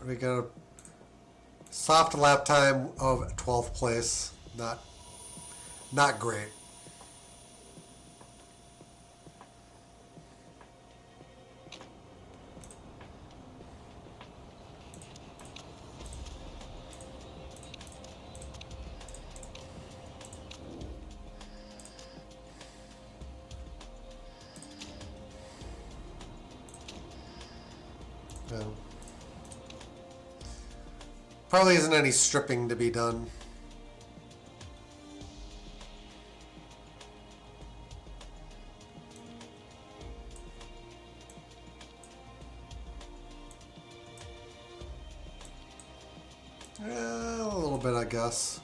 we got a soft lap time of 12th place. Not great. No. Probably isn't any stripping to be done. A little bit, I guess.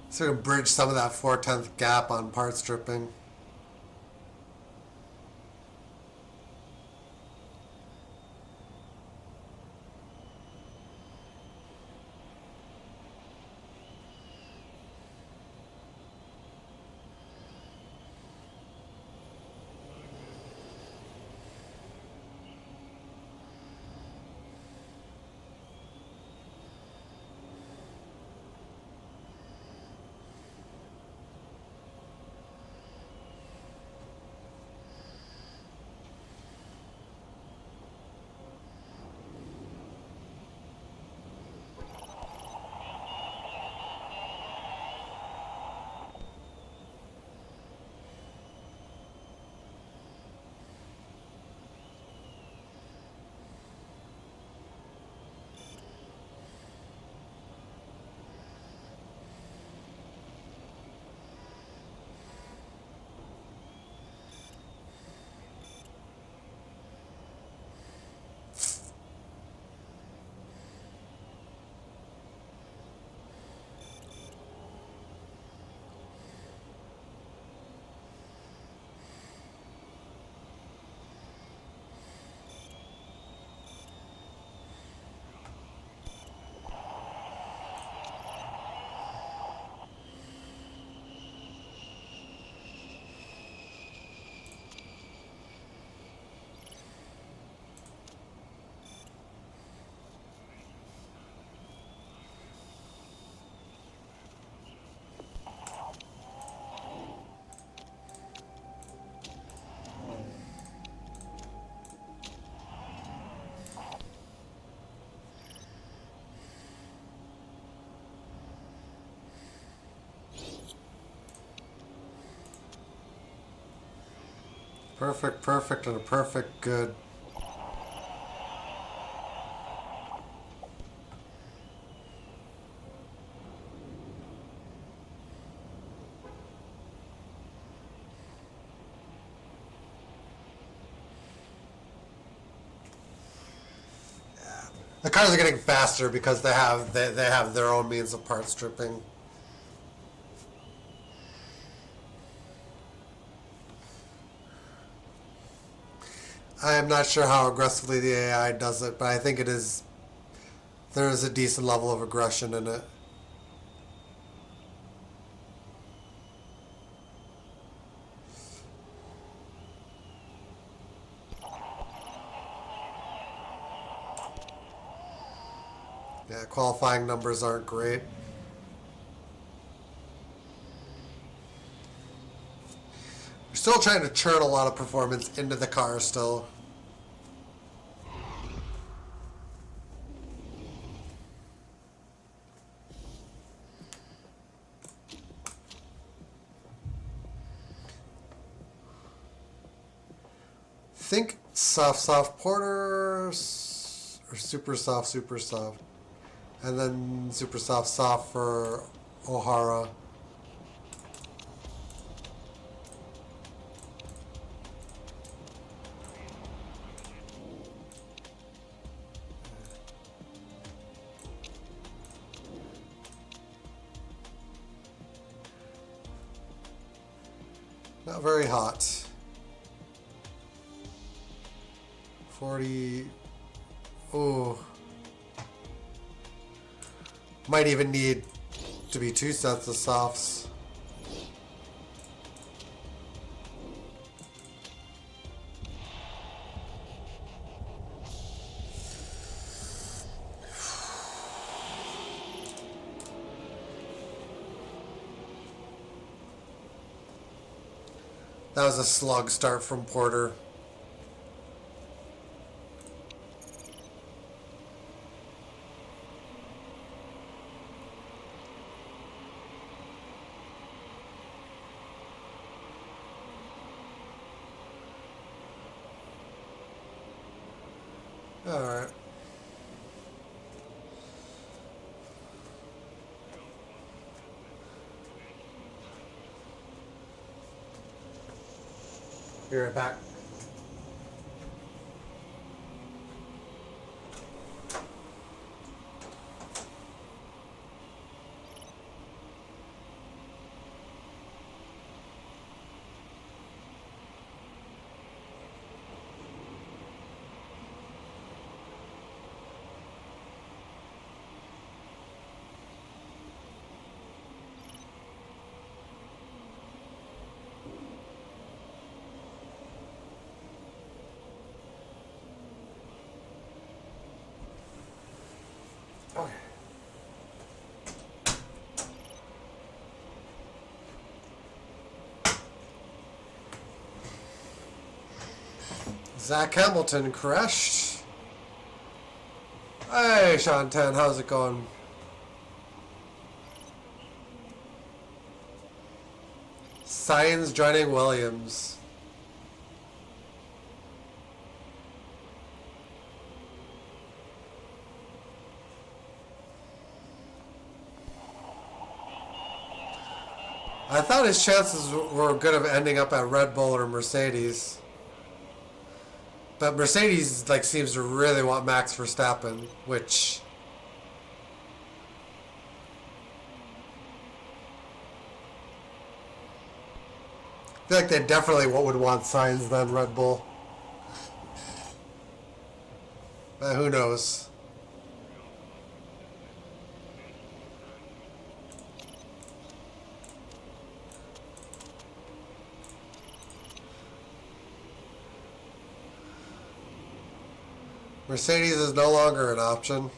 So to bridge some of that 4/10 gap on part stripping. Perfect, perfect, and a perfect good. The cars are getting faster because they have their own means of part stripping. I am not sure how aggressively the AI does it, but I think it is. There is a decent level of aggression in it. Yeah, qualifying numbers aren't great. We're still trying to churn a lot of performance into the car still. Think soft porter or super soft, and then super soft for O'Hara. Not very hot. 40. Oh. Might even need to be 2 sets of softs. That was a slug start from Porter. All right. Be right back. Okay. Zach Hamilton crashed. Hey, Sean 10, how's it going? Science joining Williams. I thought his chances were good of ending up at Red Bull or Mercedes. But Mercedes like seems to really want Max Verstappen, which I feel like they definitely would want Sainz than Red Bull. But who knows? Mercedes is no longer an option.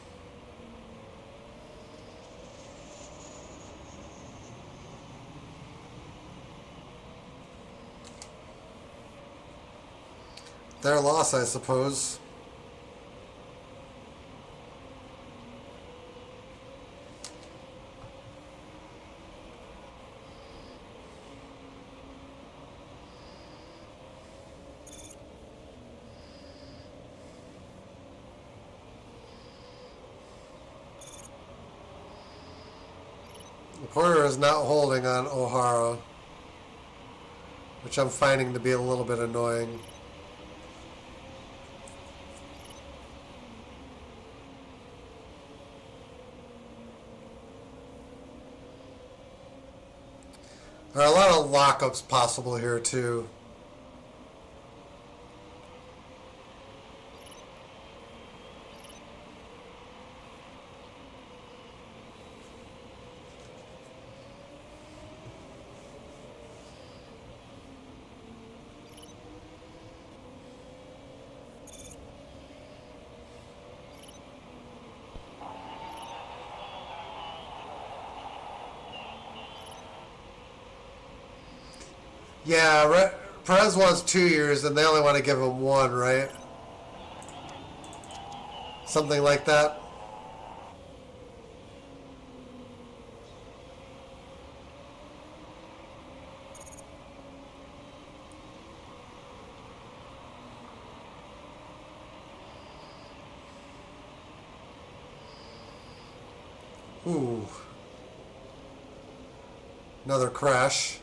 Their loss, I suppose. Porter is not holding on O'Hara, which I'm finding to be a little bit annoying. There are a lot of lockups possible here too. Yeah, Perez wants 2 years, and they only want to give him 1, right? Something like that. Ooh. Another crash.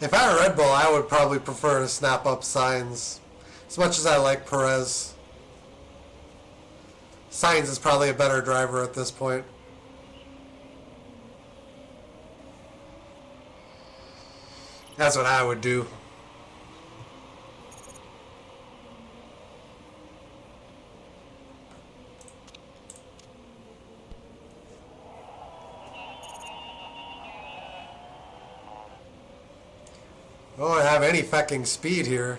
If I were Red Bull, I would probably prefer to snap up Sainz. As much as I like Perez, Sainz is probably a better driver at this point. That's what I would do. Oh, I have any fucking speed here.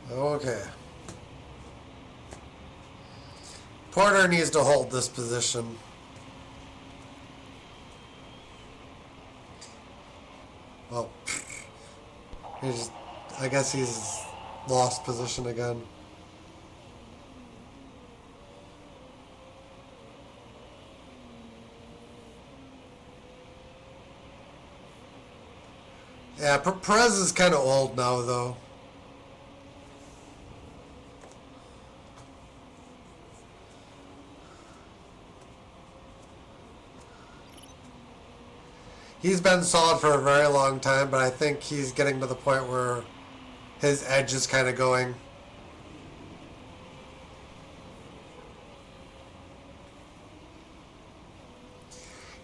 Okay. Porter needs to hold this position. Well, I guess he's lost position again. Yeah, Perez is kind of old now, though. He's been solid for a very long time, but I think he's getting to the point where his edge is kind of going.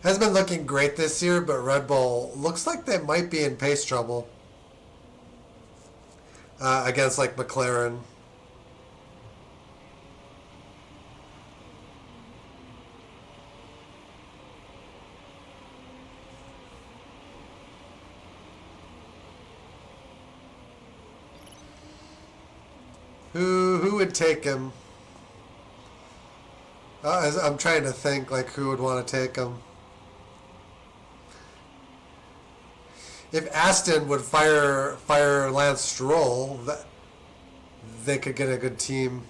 Has been looking great this year, but Red Bull looks like they might be in pace trouble against like McLaren. Who would take him? I'm trying to think like who would want to take him. If Aston would fire Lance Stroll, they could get a good team.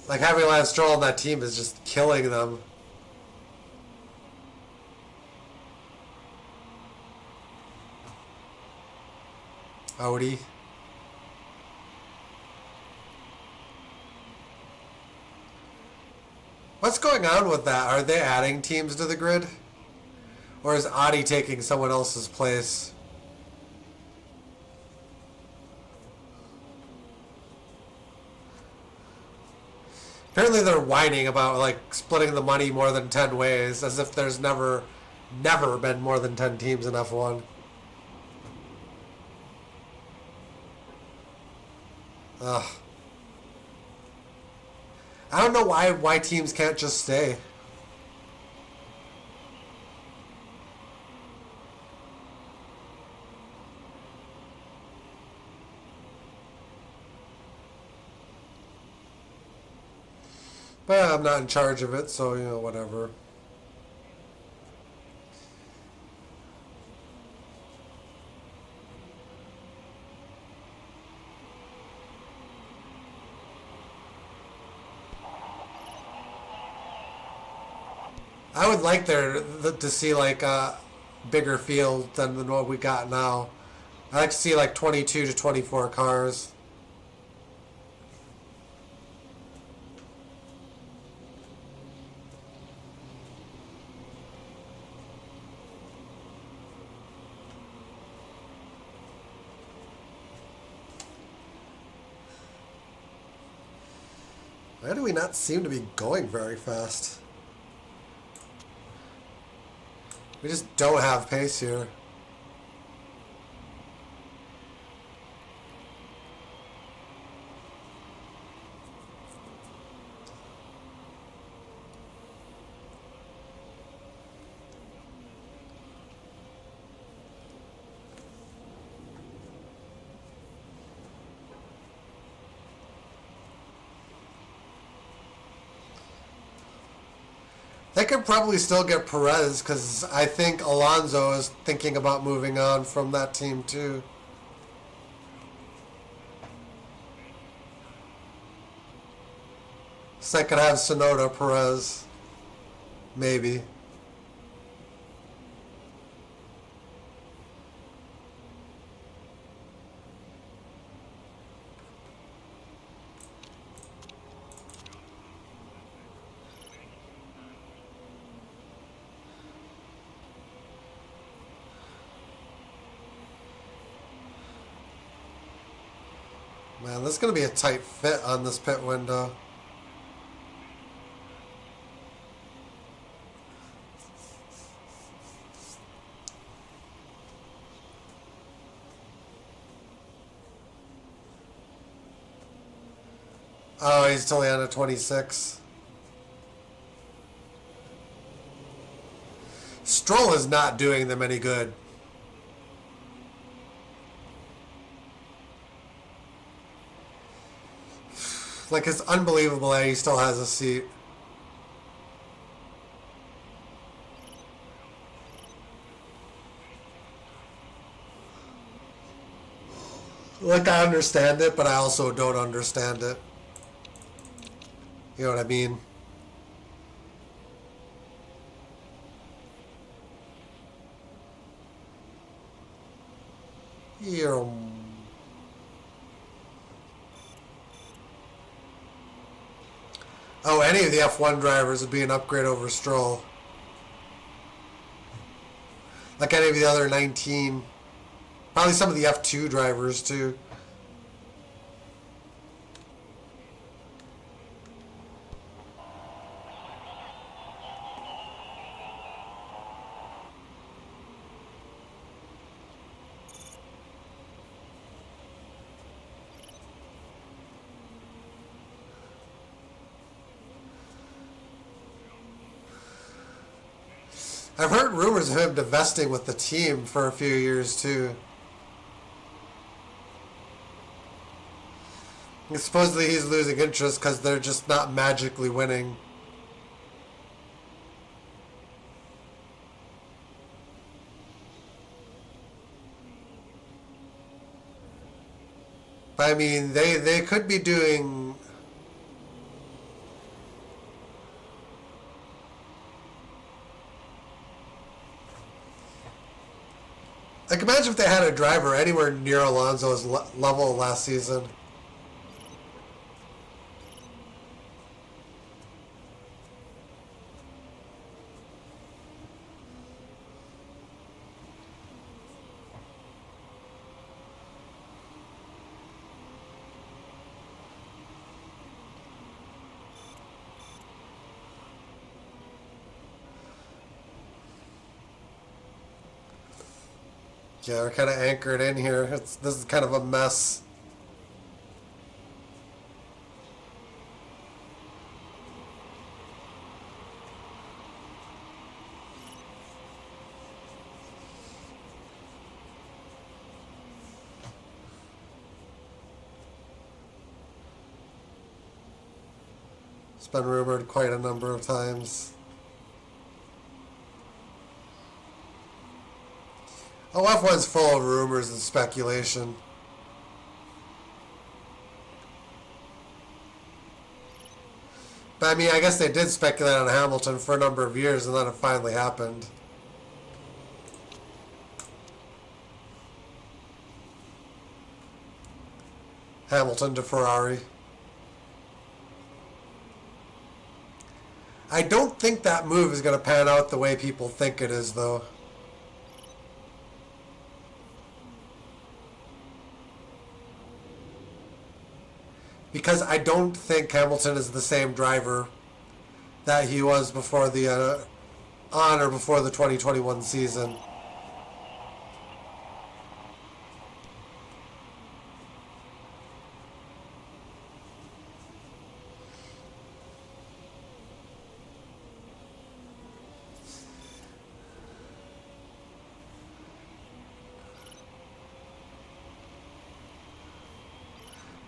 Like having Lance Stroll on that team is just killing them. Audi. What's going on with that? Are they adding teams to the grid? Or is Audi taking someone else's place? Apparently they're whining about like splitting the money more than 10 ways, as if there's never been more than 10 teams in F1. Ugh. I don't know why teams can't just stay. But I'm not in charge of it, so whatever. I would like there to see like a bigger field than what we got now. I like to see like 22 to 24 cars. Why do we not seem to be going very fast? We just don't have pace here. They could probably still get Perez because I think Alonso is thinking about moving on from that team too. So they could have Sonoda, Perez, maybe. Man, this is going to be a tight fit on this pit window. Oh, he's only on a 26. Stroll is not doing them any good. Like, it's unbelievable that he still has a seat. Like, I understand it, but I also don't understand it. You know what I mean? Yeah. Oh, any of the F1 drivers would be an upgrade over Stroll. Like any of the other 19. Probably some of the F2 drivers, too. I've heard rumors of him divesting with the team for a few years, too. And supposedly he's losing interest because they're just not magically winning. But I mean, they could be doing... Like, imagine if they had a driver anywhere near Alonso's level last season. Yeah, we're kind of anchored in here. This is kind of a mess. It's been rumored quite a number of times. Oh, F1's full of rumors and speculation. But I mean, I guess they did speculate on Hamilton for a number of years, and then it finally happened. Hamilton to Ferrari. I don't think that move is going to pan out the way people think it is, though. Because I don't think Hamilton is the same driver that he was before the on or before the 2021 season.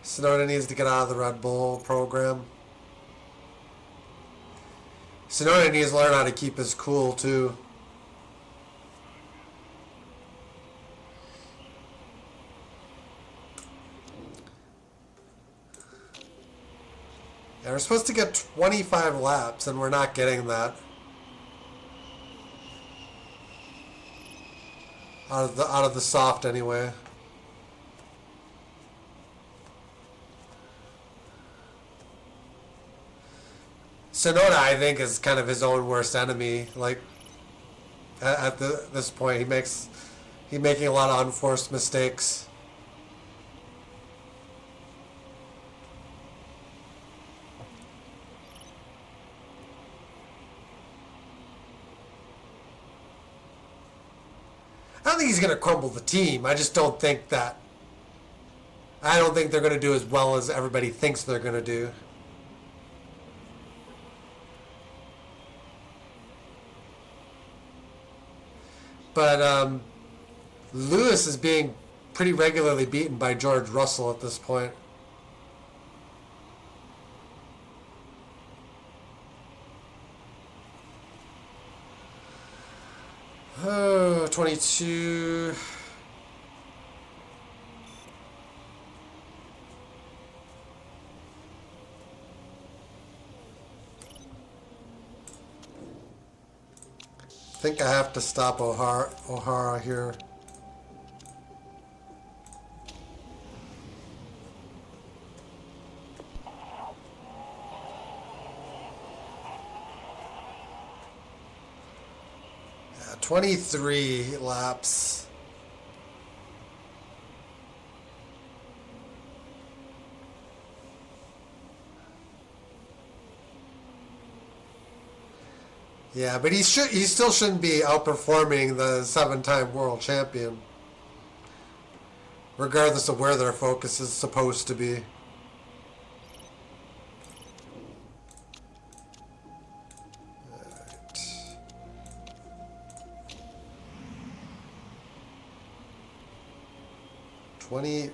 Sonoda needs to get out of the Red Bull program. Sonoda needs to learn how to keep his cool too. Yeah, we're supposed to get 25 laps, and we're not getting that. Out of the soft anyway. Sonoda, I think, is kind of his own worst enemy. Like at this point, he's making a lot of unforced mistakes. I don't think he's going to crumble the team. I just don't think that. I don't think they're going to do as well as everybody thinks they're going to do. But Lewis is being pretty regularly beaten by George Russell at this point. Oh, 22. I think I have to stop O'Hara here. Yeah, 23 laps. Yeah, but he still shouldn't be outperforming the 7-time world champion, regardless of where their focus is supposed to be. Right. 20.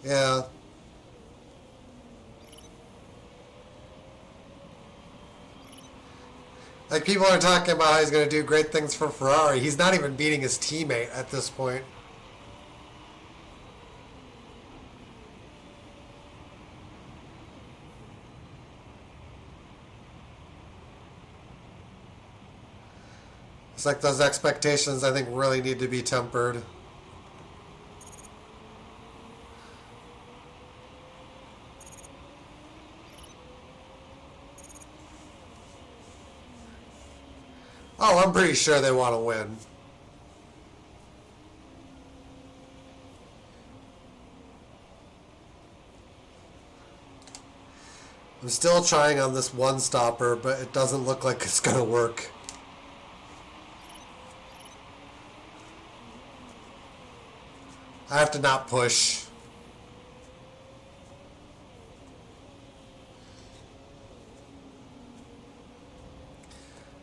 Yeah. Like, people are talking about how he's going to do great things for Ferrari. He's not even beating his teammate at this point. It's like those expectations, I think, really need to be tempered. Oh, I'm pretty sure they want to win. I'm still trying on this one stopper, but it doesn't look like it's going to work. I have to not push.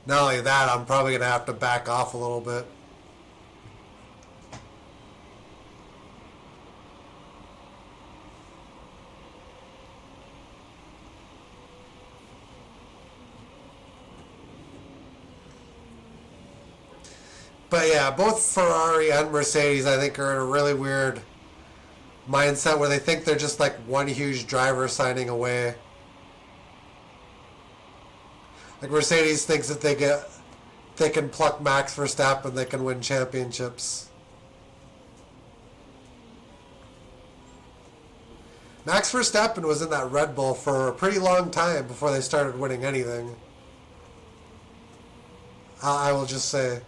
Not only that, I'm probably going to have to back off a little bit. But yeah, both Ferrari and Mercedes, I think, are in a really weird mindset where they think they're just like one huge driver signing away. Like, Mercedes thinks that they can pluck Max Verstappen, they can win championships. Max Verstappen was in that Red Bull for a pretty long time before they started winning anything. I will just say.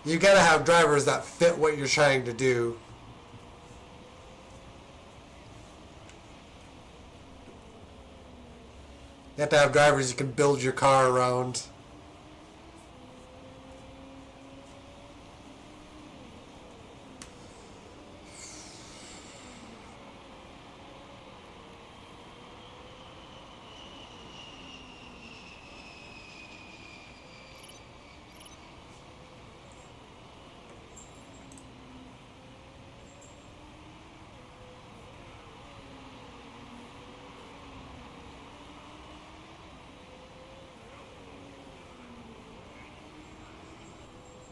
You gotta have drivers that fit what you're trying to do. You have to have drivers you can build your car around.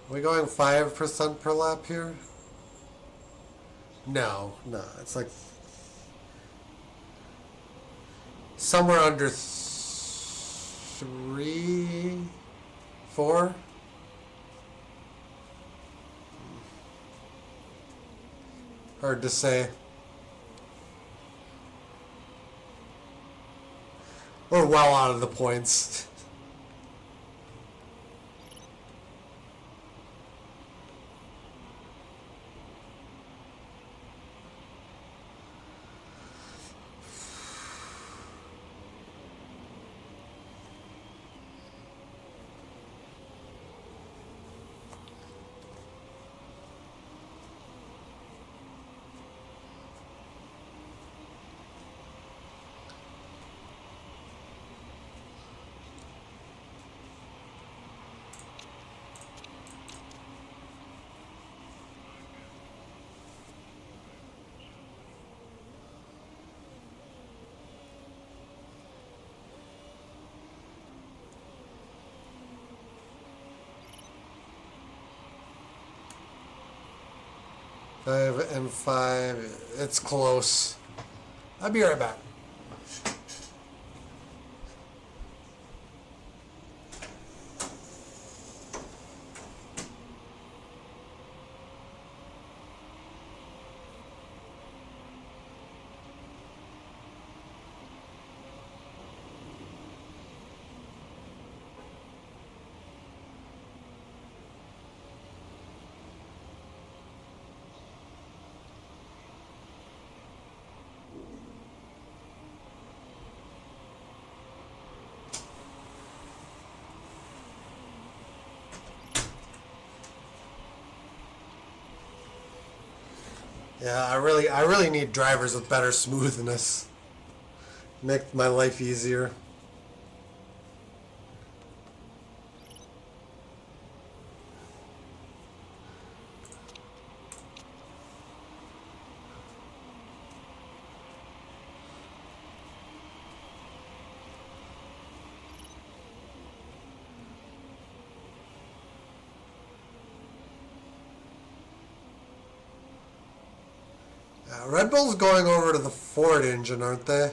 Are we going 5% per lap here? No, it's like somewhere under 3, 4. Hard to say. We're well out of the points. Five and 5. It's close. I'll be right back. Yeah, I really need drivers with better smoothness. Make my life easier. Red Bull's going over to the Ford engine, aren't they?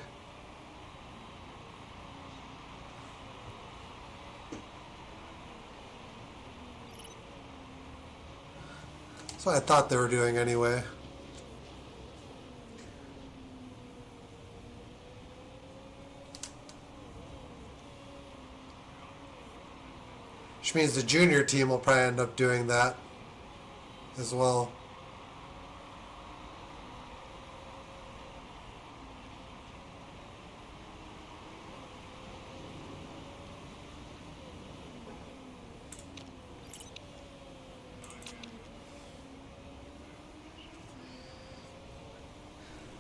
That's what I thought they were doing anyway. Which means the junior team will probably end up doing that as well.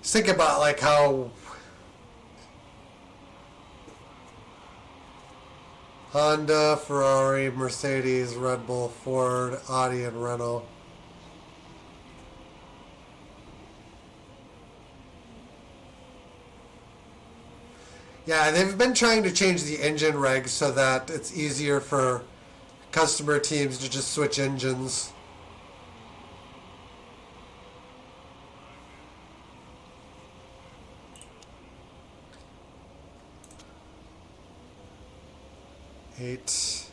Just think about like how Honda, Ferrari, Mercedes, Red Bull, Ford, Audi, and Renault. Yeah, they've been trying to change the engine regs so that it's easier for customer teams to just switch engines. Eight.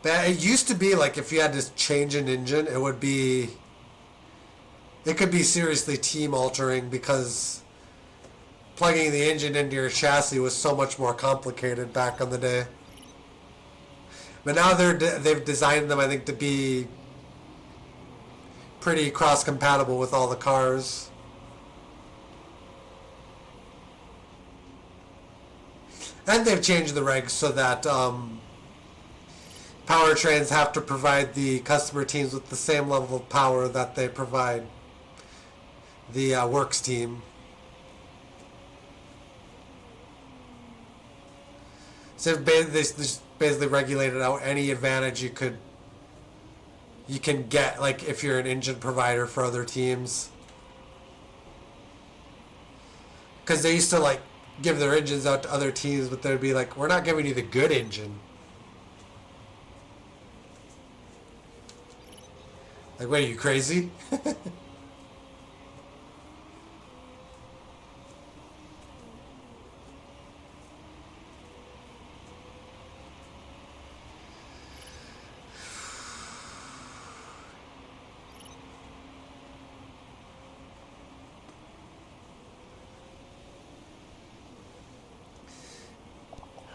But it used to be like if you had to change an engine, it could be seriously team altering because plugging the engine into your chassis was so much more complicated back in the day. But now they've designed them, I think, to be pretty cross compatible with all the cars. And they've changed the regs so that powertrains have to provide the customer teams with the same level of power that they provide the works team. So they just basically regulated out any advantage you can get, like if you're an engine provider for other teams. Because they used to like give their engines out to other teams, but they'd be like, "We're not giving you the good engine." Like, what are you, crazy?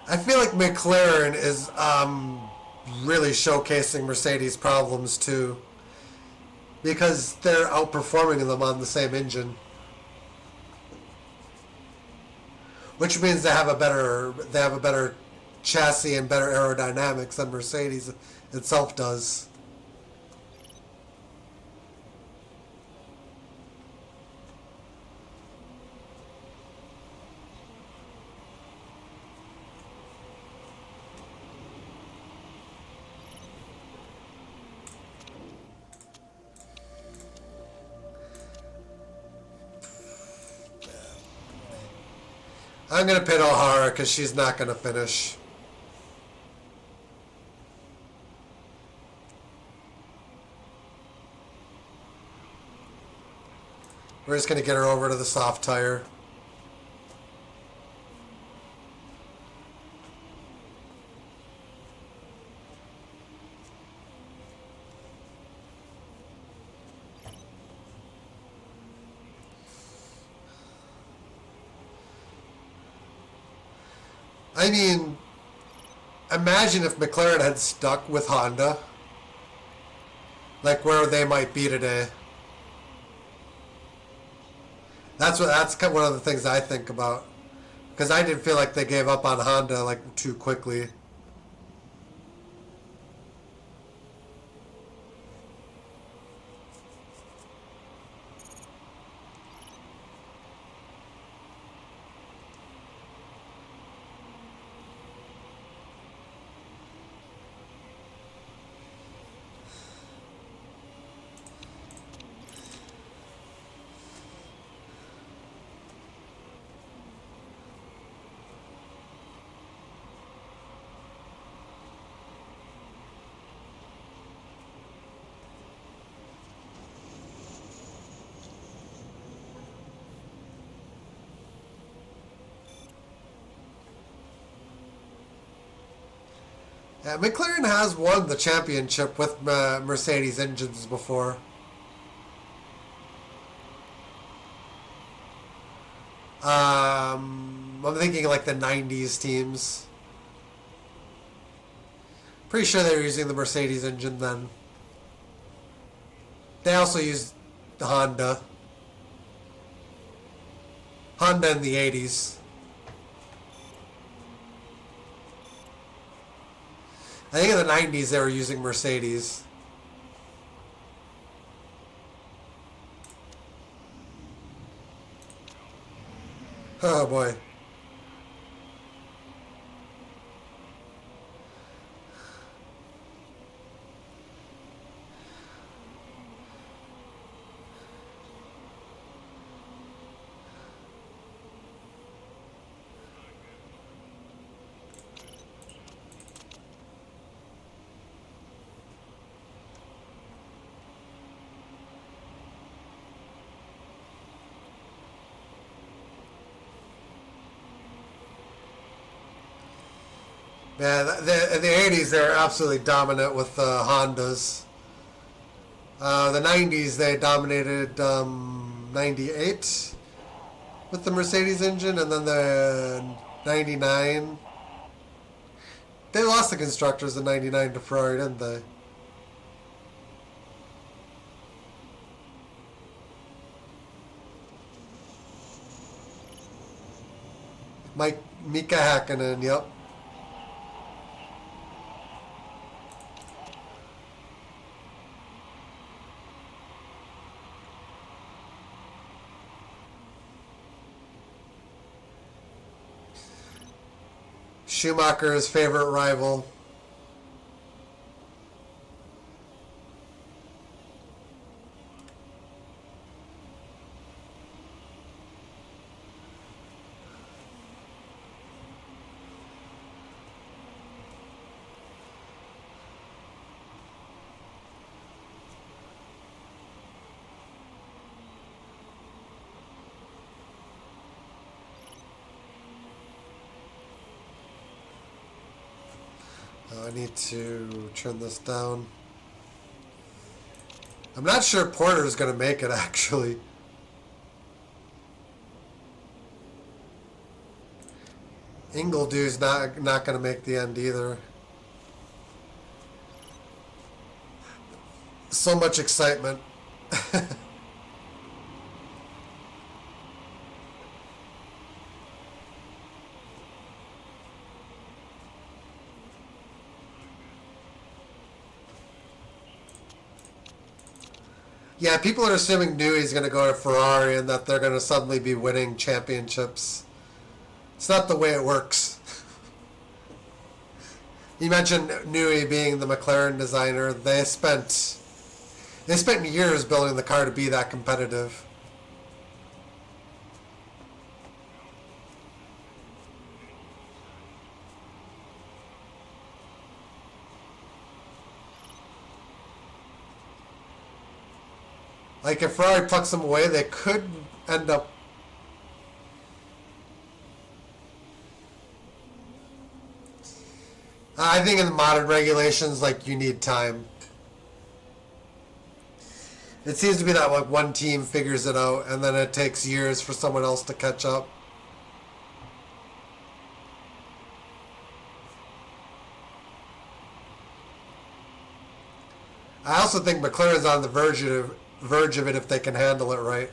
I feel like McLaren is really showcasing Mercedes' problems too, because they're outperforming them on the same engine, which means they have a better chassis and better aerodynamics than Mercedes itself does. I'm gonna pit O'Hara because she's not gonna finish. We're just gonna get her over to the soft tire. I mean, imagine if McLaren had stuck with Honda, like where they might be today. That's kind of one of the things I think about, because I didn't feel like they gave up on Honda like too quickly. Yeah, McLaren has won the championship with Mercedes engines before. I'm thinking like the '90s teams. Pretty sure they were using the Mercedes engine then. They also used the Honda in the '80s. I think in the '90s they were using Mercedes. Oh boy. Yeah, in the 80s they were absolutely dominant with Hondas. The 90s they dominated 98 with the Mercedes engine, and then the 99 they lost the constructors in 99 to Ferrari, didn't they? Mika Hakkinen, yep. Schumacher's favorite rival. I need to turn this down. I'm not sure Porter's going to make it, actually. Ingledew's not going to make the end either. So much excitement. Yeah, people are assuming Newey's going to go to Ferrari and that they're going to suddenly be winning championships. It's not the way it works. You mentioned Newey being the McLaren designer. They spent years building the car to be that competitive. Like, if Ferrari plucks them away, they could end up... I think in the modern regulations, like, you need time. It seems to be that, like, one team figures it out, and then it takes years for someone else to catch up. I also think McLaren's on the verge of it if they can handle it right.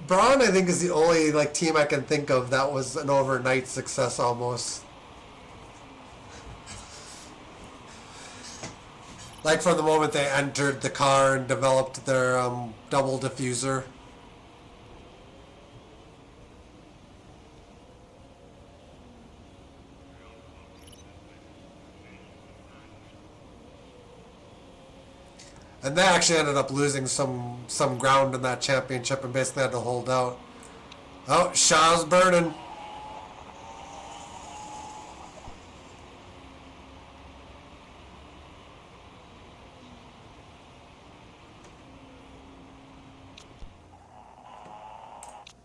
Braun, I think, is the only like team I can think of that was an overnight success almost. Like from the moment they entered the car and developed their double diffuser. And they actually ended up losing some ground in that championship and basically had to hold out. Oh, Shaw's burning.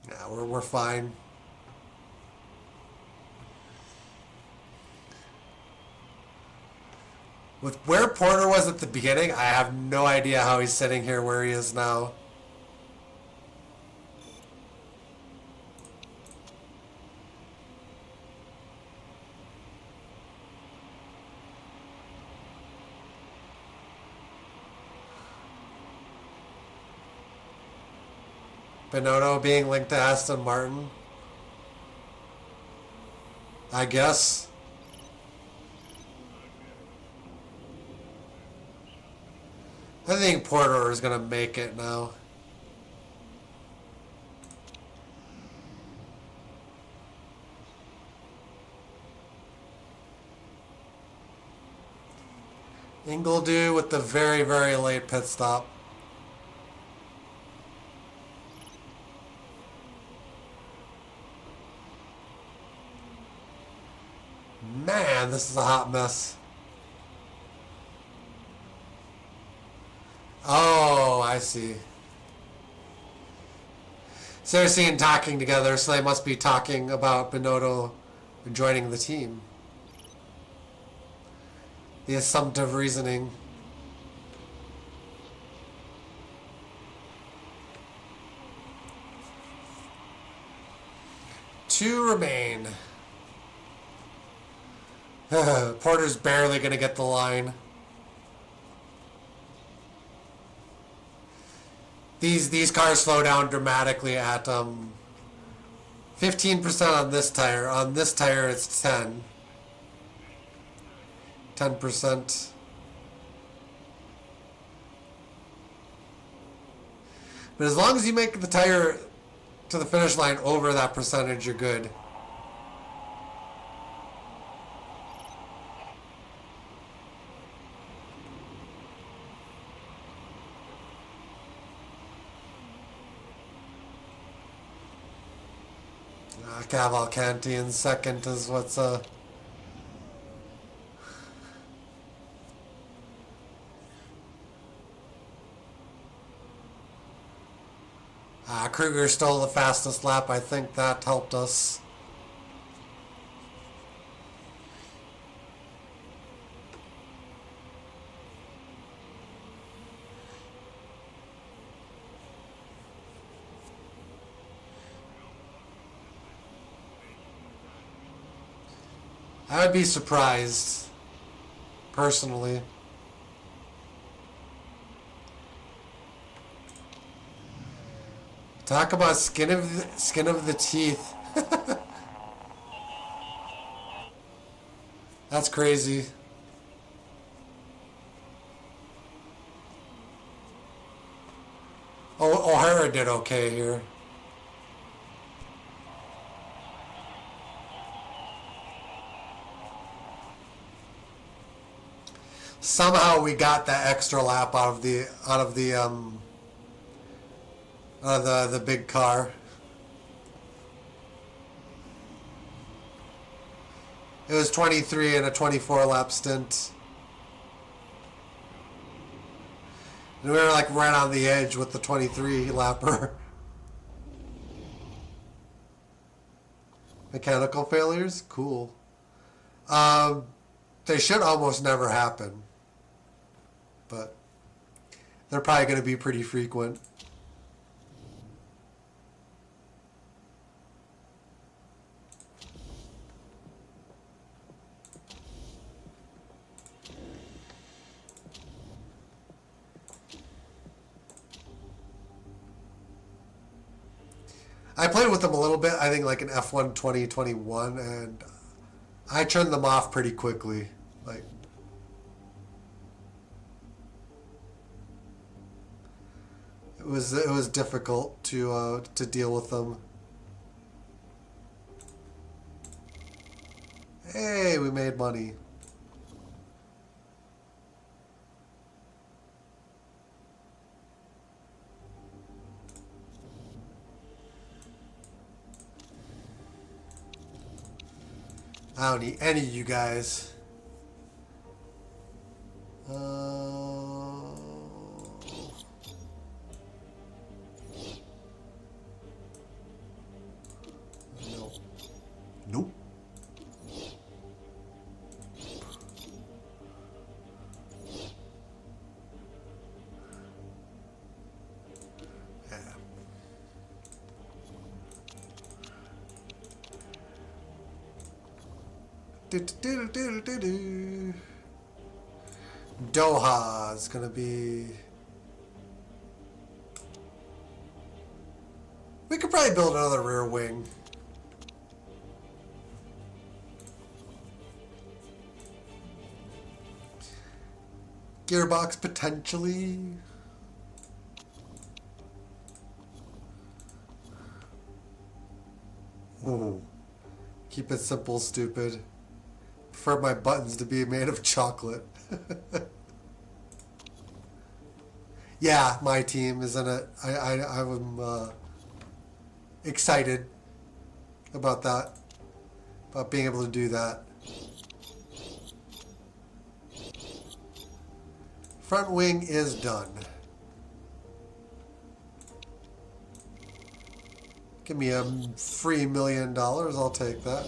Yeah, we're fine. With where Porter was at the beginning, I have no idea how he's sitting here where he is now. Binotto being linked to Aston Martin, I guess. I think Porter is going to make it now. Ingledew with the very, very late pit stop. man, this is a hot mess. Oh, I see. So they're seen talking together, so they must be talking about Binotto joining the team. The assumptive reasoning. Two remain. Porter's barely going to get the line. These cars slow down dramatically at 15% on this tire. On this tire, it's 10%. But as long as you make the tire to the finish line over that percentage, you're good. Cavalcanti in second is what's Kruger stole the fastest lap. I think that helped us. I would be surprised, personally. Talk about skin of the teeth. That's crazy. Oh, O'Hara did okay here. Somehow we got that extra lap out of the big car. It was 23 and a 24 lap stint. And we were like right on the edge with the 23 lapper. Mechanical failures? Cool. They should almost never happen. But they're probably going to be pretty frequent. I played with them a little bit, I think like in F1 2021, and I turned them off pretty quickly. Like, it was difficult to deal with them. Hey, we made money. I don't need any of you guys. No. Nope. Doha is gonna be. We could probably build another rear wing. Gearbox potentially. Ooh. Keep it simple, stupid. Prefer my buttons to be made of chocolate. Yeah, my team is in it. I'm excited about that, about being able to do that. front wing is done. Give me a free $1 million. I'll take that.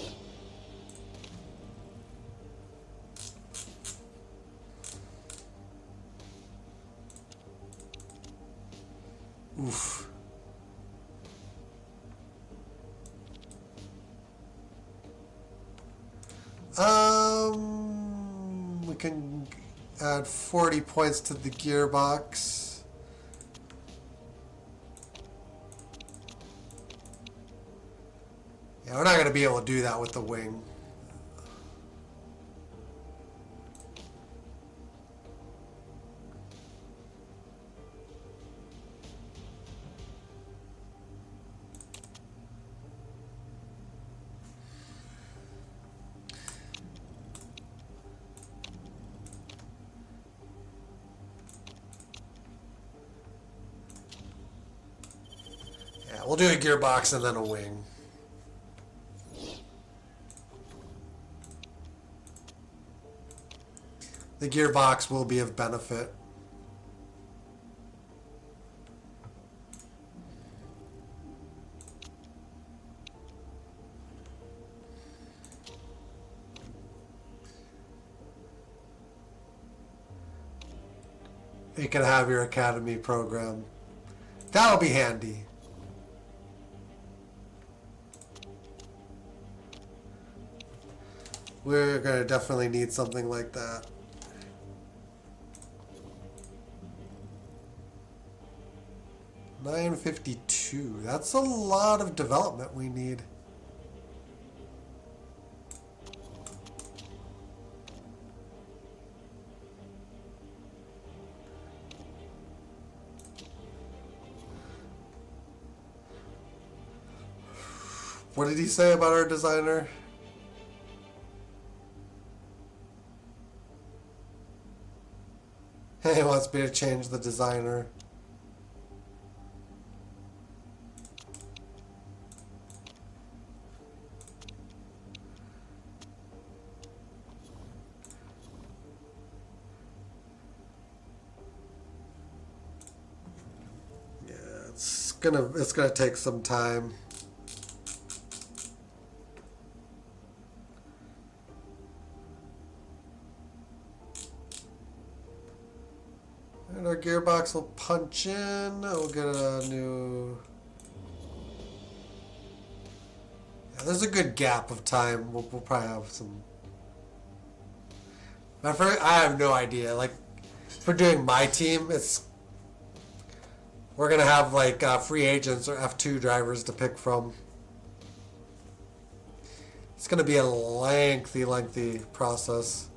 Oof. We can add 40 points to the gearbox. Yeah, we're not going to be able to do that with the wing. Yeah, we'll do a gearbox and then a wing. The gearbox will be of benefit. You can have your academy program. That'll be handy. We're going to definitely need something like that. $952. That's a lot of development we need. What did he say about our designer? He wants me to change the designer. Yeah, it's gonna take some time. And our gearbox will punch in. We'll get a new... Yeah, there's a good gap of time. We'll probably have some... I have no idea. Like, for doing my team, we're going to have, like, free agents or F2 drivers to pick from. It's going to be a lengthy process.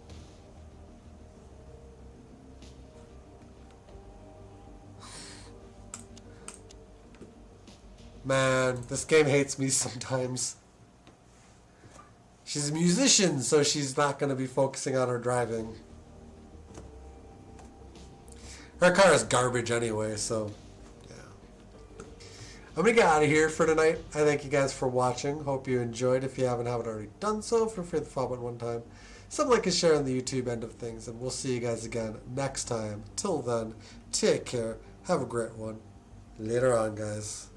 Man, this game hates me sometimes. She's a musician, so she's not going to be focusing on her driving. Her car is garbage anyway, so yeah. I'm going to get out of here for tonight. I thank you guys for watching. Hope you enjoyed. If you haven't already done so, feel free to follow button one time. Something like and share on the YouTube end of things, and we'll see you guys again next time. Till then, take care. Have a great one. Later on, guys.